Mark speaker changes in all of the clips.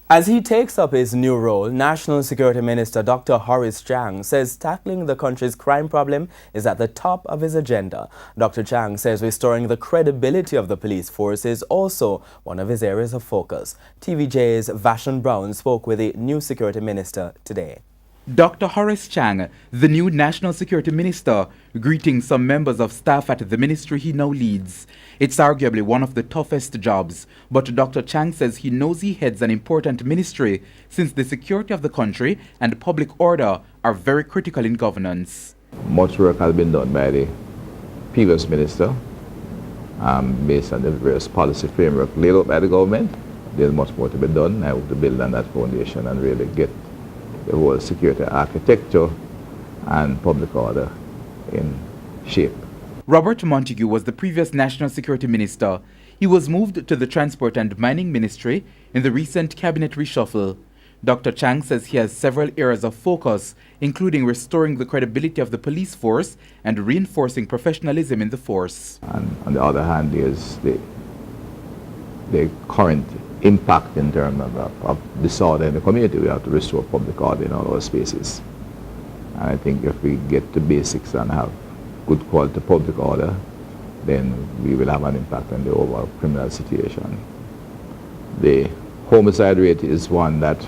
Speaker 1: As he takes up his new role, National Security Minister Dr. Horace Chang says tackling the country's crime problem is at the top of his agenda. Dr. Chang says restoring the credibility of the police force is also one of his areas of focus. TVJ's Vashon Brown spoke with the new Security Minister today.
Speaker 2: Dr. Horace Chang, the new National Security Minister, greeting some members of staff at the ministry he now leads. It's arguably one of the toughest jobs, but Dr. Chang says he knows he heads an important ministry since the security of the country and public order are very critical in governance.
Speaker 3: Much work has been done by the previous minister based on the various policy framework laid out by the government. There's much more to be done. I hope to build on that foundation and really get the whole security architecture and public order in shape.
Speaker 2: Robert Montague was the previous National Security Minister. He was moved to the Transport and Mining Ministry in the recent cabinet reshuffle. Dr. Chang says he has several areas of focus, including restoring the credibility of the police force and reinforcing professionalism in the force.
Speaker 3: And on the other hand, there's the current impact in terms of disorder in the community. We have to restore public order in all our spaces. And I think if we get the basics and have good quality public order, then we will have an impact on the overall criminal situation. The homicide rate is one that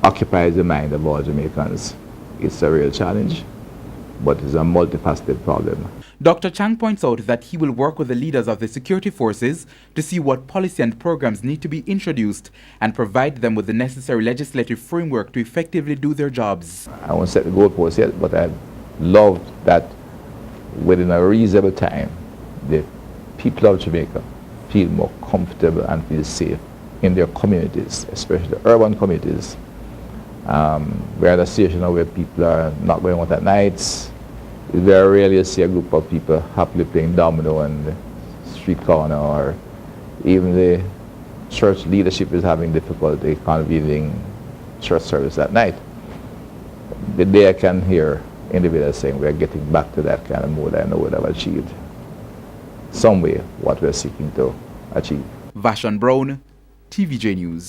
Speaker 3: occupies the mind of all Jamaicans. It's a real challenge, but it's a multifaceted problem.
Speaker 2: Dr. Chang points out that he will work with the leaders of the security forces to see what policy and programs need to be introduced and provide them with the necessary legislative framework to effectively do their jobs.
Speaker 3: I won't set the goalpost yet, but I'd love that within a reasonable time, the people of Jamaica feel more comfortable and feel safe in their communities, especially the urban communities. We're at a situation where people are not going out at nights. You very rarely see a group of people happily playing domino on the street corner, or even the church leadership is having difficulty convening church service at night. The day I can hear individuals saying we're getting back to that kind of mood, I know we'd have achieved some way what we're seeking to achieve.
Speaker 2: Vashon Brown, TVJ News.